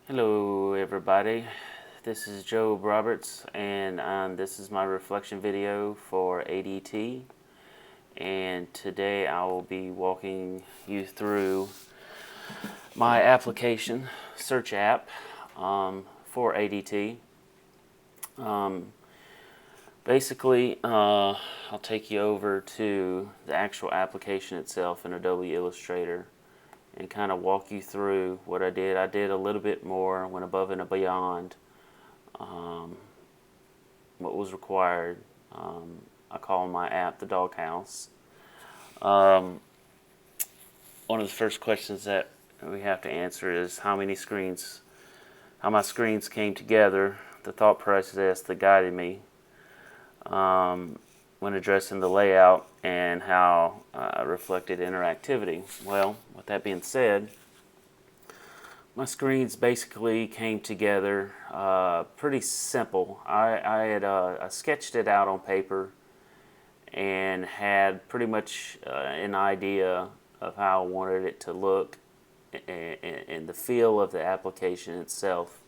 Hello everybody, this is Joe Roberts and this is my reflection video for ADT, and today I will be walking you through my application search app for ADT. Basically, I'll take you over to the actual application itself in Adobe Illustrator and kind of walk you through what I did. I did a little bit more, went above and beyond what was required. I call my app the Doghouse. One of the first questions that we have to answer is how my screens came together, the thought process that guided me when addressing the layout, and how reflected interactivity. Well, with that being said, my screens basically came together pretty simple. I had sketched it out on paper and had pretty much an idea of how I wanted it to look and the feel of the application itself.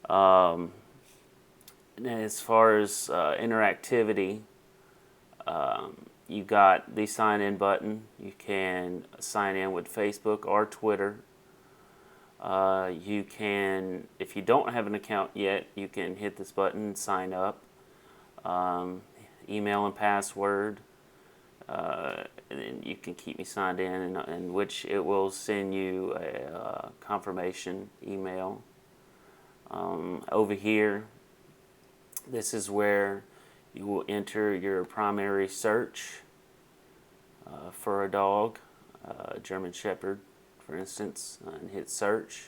As far as interactivity, you got the sign in button. You can sign in with Facebook or Twitter. You can, if you don't have an account yet, you can hit this button and sign up. Email and password. And you can keep me signed in which it will send you a confirmation email. Over here, this is where you will enter your primary search for a dog, German Shepherd, for instance, and hit search.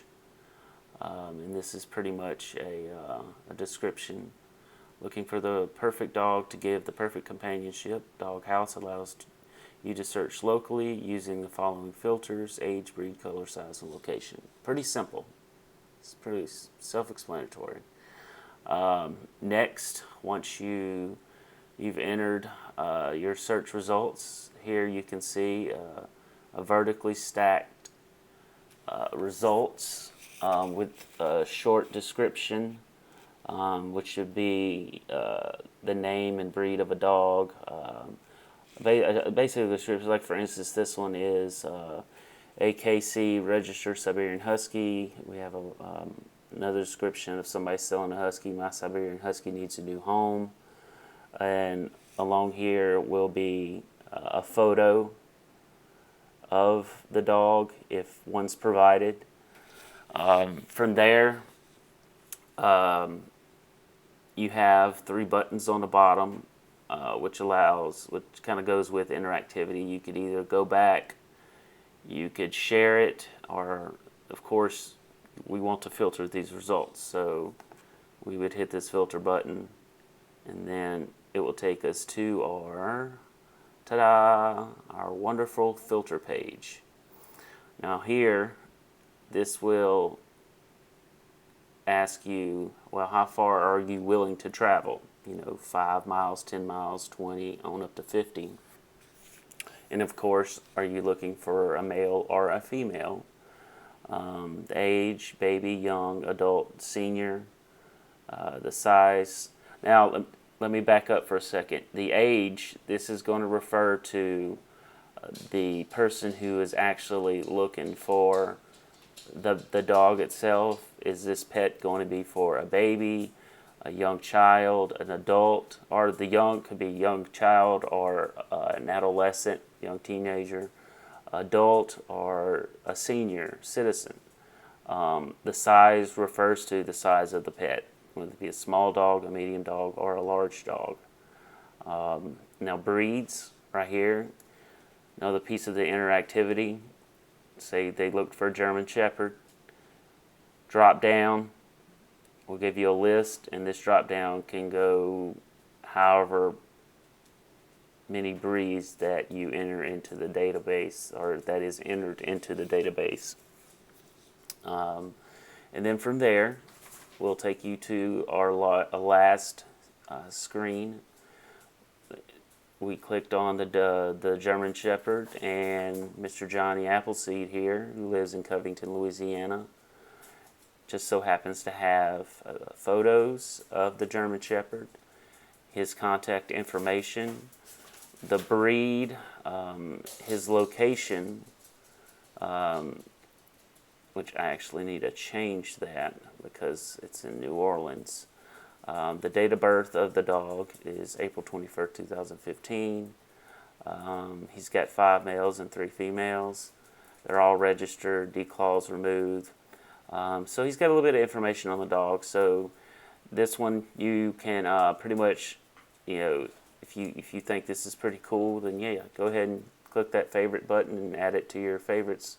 And this is pretty much a description. Looking for the perfect dog to give the perfect companionship. Doghouse allows you to search locally using the following filters: age, breed, color, size, and location. Pretty simple. It's pretty self-explanatory. Next, once you've entered your search results, here you can see a vertically stacked results with a short description, which should be the name and breed of a dog. Basically, the description, like for instance, this one is AKC registered Siberian Husky. We have another description of somebody selling a husky. My Siberian Husky needs a new home. And along here will be a photo of the dog if one's provided. From there, you have 3 buttons on the bottom, which kind of goes with interactivity. You could either go back, you could share it, or of course we want to filter these results, so we would hit this filter button and then it will take us to our wonderful filter page. Now here, this will ask you, well, how far are you willing to travel? 5 miles, 10 miles, 20, on up to 50. And of course, are you looking for a male or a female? The age, baby, young, adult, senior, the size. Now, let me back up for a second. The age, this is going to refer to the person who is actually looking for the dog itself. Is this pet going to be for a baby, a young child, an adult, or the young could be a young child or an adolescent, young teenager, adult, or a senior citizen. The size refers to the size of the pet, whether it be a small dog, a medium dog, or a large dog. Now breeds, right here, another piece of the interactivity. Say they looked for a German Shepherd. Drop down will give you a list, and this drop down can go however many breeds that you enter into the database, or that is entered into the database. And then from there, we'll take you to our last screen. We clicked on the German Shepherd and Mr. Johnny Appleseed here, who lives in Covington, Louisiana. just so happens to have photos of the German Shepherd, his contact information, the breed, his location, which I actually need to change that because it's in New Orleans. The date of birth of the dog is April 21st, 2015. He's got 5 males and 3 females. They're all registered, declaws removed. So he's got a little bit of information on the dog. So this one you can pretty much, if you think this is pretty cool, then yeah, go ahead and click that favorite button and add it to your favorites.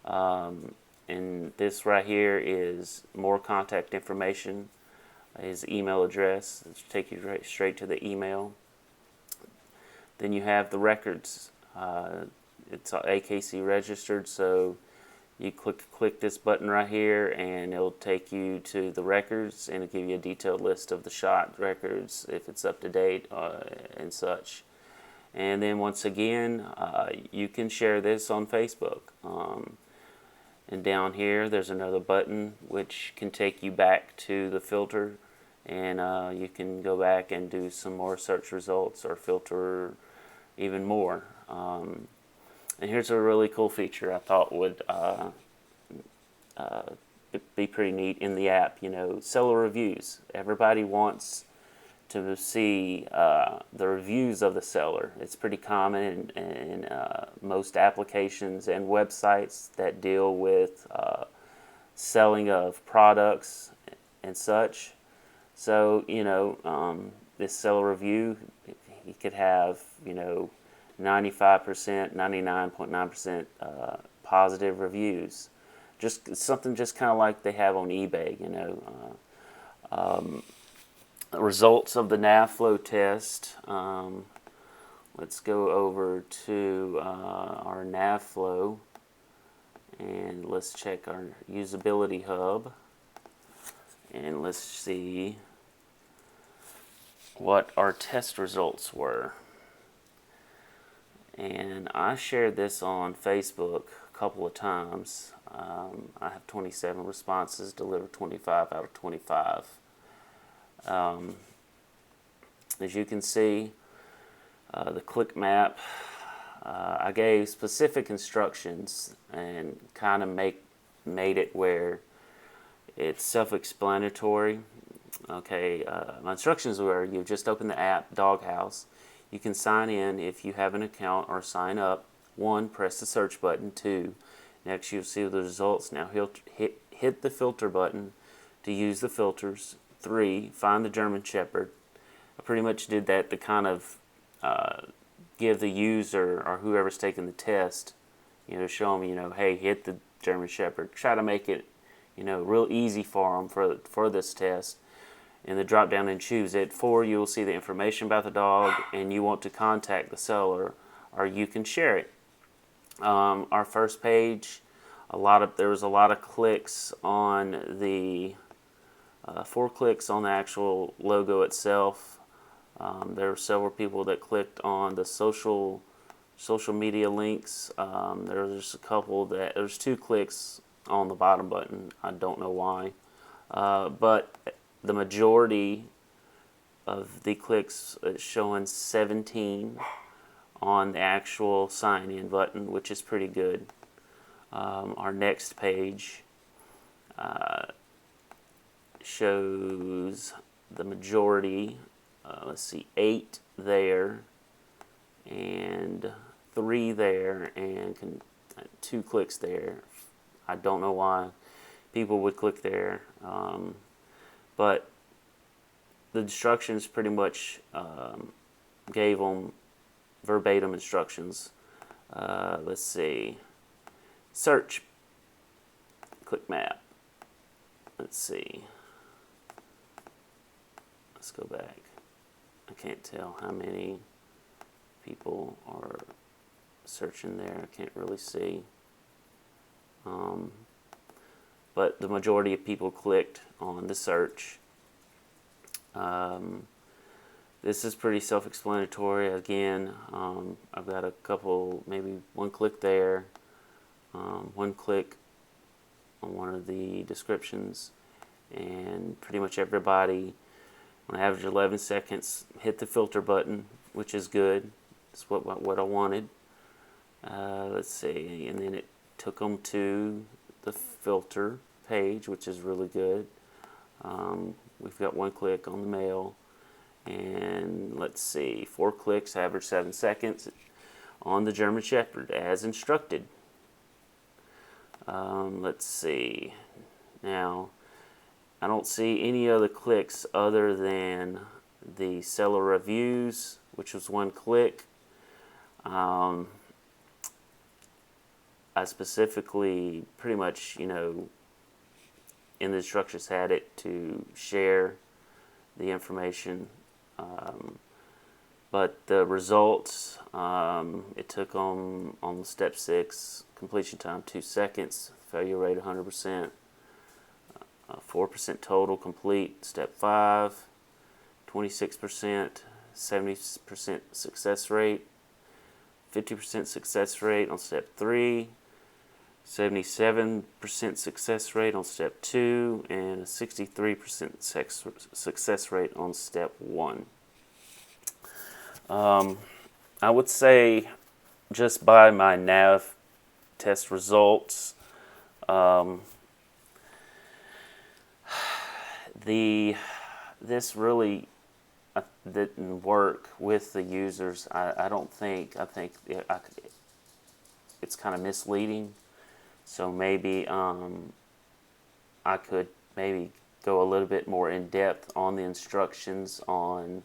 And this right here is more contact information, his email address. It'll take you straight to the email. Then you have the records. It's AKC registered, so you click this button right here and it'll take you to the records and it'll give you a detailed list of the shot records, if it's up to date and such. And then once again, you can share this on Facebook. And down here there's another button which can take you back to the filter, and you can go back and do some more search results or filter even more. And here's a really cool feature I thought would be pretty neat in the app. Seller reviews. Everybody wants to see the reviews of the seller. It's pretty common in most applications and websites that deal with selling of products and such. So, this seller review, you could have, 95%, 99.9% positive reviews. Just something just kind of like they have on eBay, results of the NAVFLO test. Let's go over to our NAVFLO and let's check our usability hub and let's see what our test results were. And I shared this on Facebook a couple of times. I have 27 responses, delivered 25 out of 25. As you can see, the click map, I gave specific instructions and kind of made it where it's self-explanatory. Okay, my instructions were: you just open the app, Doghouse. You can sign in if you have an account or sign up. 1, press the search button. 2, next you'll see the results. Now hit the filter button to use the filters. 3, find the German Shepherd. I pretty much did that to kind of give the user or whoever's taking the test, show them, hey, hit the German Shepherd. Try to make it, real easy for them for this test. In the drop down and choose it. 4, you will see the information about the dog, and you want to contact the seller, or you can share it. Our first page, there was a lot of clicks on the 4 clicks on the actual logo itself. There were several people that clicked on the social media links. There's there's 2 clicks on the bottom button. I don't know why, but the majority of the clicks is showing 17 on the actual sign in button, which is pretty good. Our next page shows the majority, let's see, 8 there and 3 there and 2 clicks there. I don't know why people would click there, but the instructions pretty much gave them verbatim instructions. Let's see, search, click map. Let's see, let's go back. I can't tell how many people are searching there. I can't really see. But the majority of people clicked on the search. This is pretty self-explanatory. Again, I've got a couple, maybe 1 click there, 1 click on one of the descriptions, and pretty much everybody, on average 11 seconds, hit the filter button, which is good. It's what I wanted. Let's see, and then it took them to the filter page, which is really good. We've got 1 click on the mail, and let's see, 4 clicks, average 7 seconds on the German Shepherd as instructed. Let's see, now I don't see any other clicks other than the seller reviews, which was 1 click. I specifically pretty much, in the instructions had it to share the information. But the results, it took them on step 6, completion time 2 seconds, failure rate 100%, 4% total complete. Step 5, 26%, 70% success rate, 50% success rate on step 3, 77% success rate on step 2, and a 63% success rate on step 1. I would say, just by my nav test results, this really didn't work with the users. I think it's kind of misleading. So maybe I could maybe go a little bit more in depth on the instructions on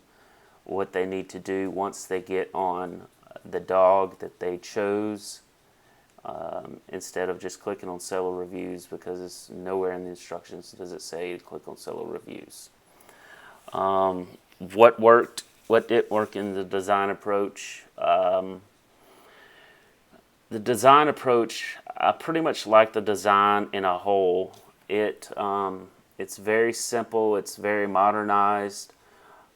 what they need to do once they get on the dog that they chose, instead of just clicking on seller reviews, because it's nowhere in the instructions does it say to click on seller reviews. What worked, what didn't work in the design approach. The design approach, I pretty much like the design in a whole. It's very simple. It's very modernized.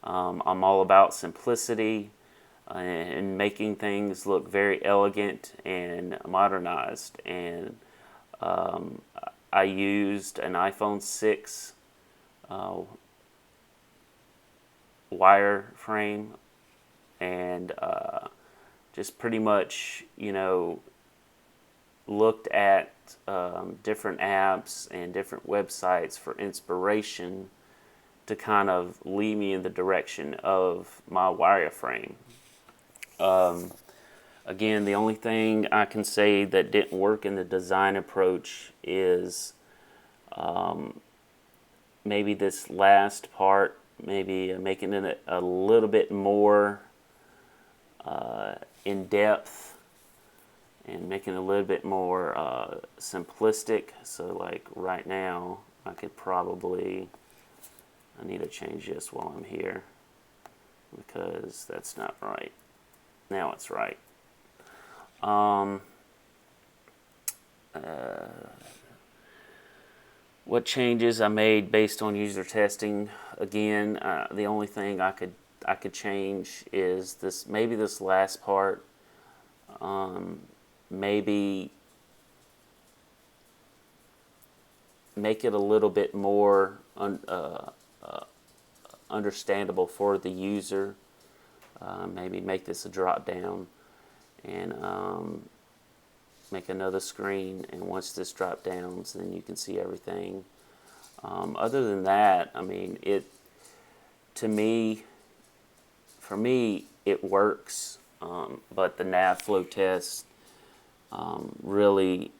I'm all about simplicity and making things look very elegant and modernized. And I used an iPhone 6 wireframe, and just pretty much, looked at different apps and different websites for inspiration to kind of lead me in the direction of my wireframe. Again, the only thing I can say that didn't work in the design approach is maybe this last part, maybe making it a little bit more in depth and making it a little bit more simplistic. So like right now, I need to change this while I'm here, because that's not right. Now it's right. What changes I made based on user testing? Again, the only thing I could change is maybe this last part. Maybe make it a little bit more understandable for the user. Maybe make this a drop down, and make another screen, and once this drop downs, then you can see everything. Other than that, I mean, for me, it works, but the NavFlow test really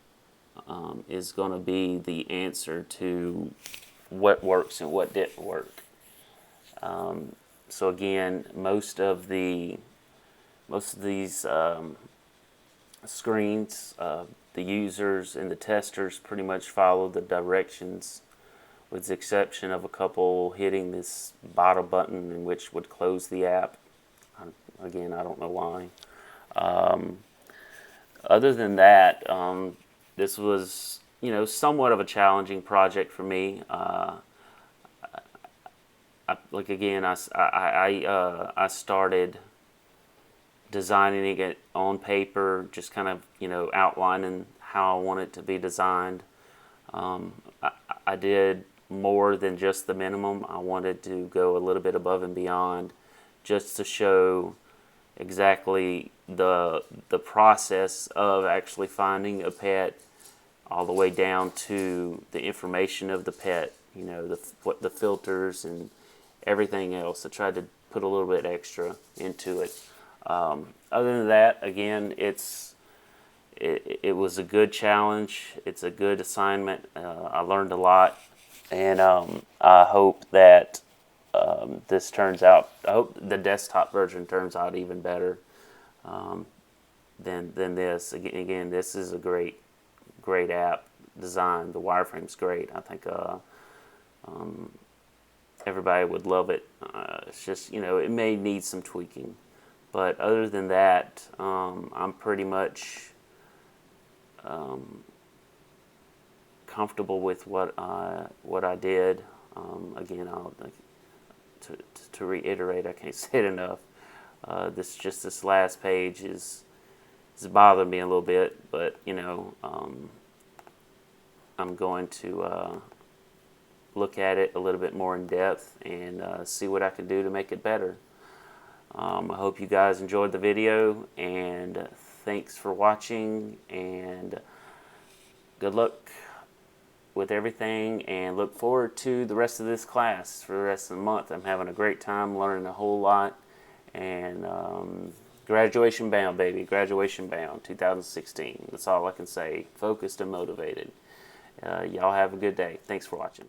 is going to be the answer to what works and what didn't work. So again, most of these screens, the users and the testers pretty much follow the directions, with the exception of a couple hitting this bottom button, in which would close the app. Again, I don't know why. Other than that, this was, somewhat of a challenging project for me. I started designing it on paper, just kind of, outlining how I want it to be designed. I did more than just the minimum. I wanted to go a little bit above and beyond, just to show exactly the process of actually finding a pet, all the way down to the information of the pet. You know, what the filters and everything else. I tried to put a little bit extra into it. Other than that, again, it was a good challenge. It's a good assignment. I learned a lot, and I hope that this turns out. I hope the desktop version turns out even better than this. Again, this is a great app design. The wireframe's great. I think everybody would love it. It's just, it may need some tweaking, but other than that, I'm pretty much comfortable with what I did. Again, to reiterate, I can't say it enough. This last page is bothering me a little bit, but I'm going to look at it a little bit more in depth and see what I can do to make it better. I hope you guys enjoyed the video, and thanks for watching, and good luck with everything, and look forward to the rest of this class for the rest of the month. I'm having a great time, learning a whole lot, and graduation bound, baby. Graduation bound 2016. That's all I can say. Focused and motivated. Y'all have a good day. Thanks for watching.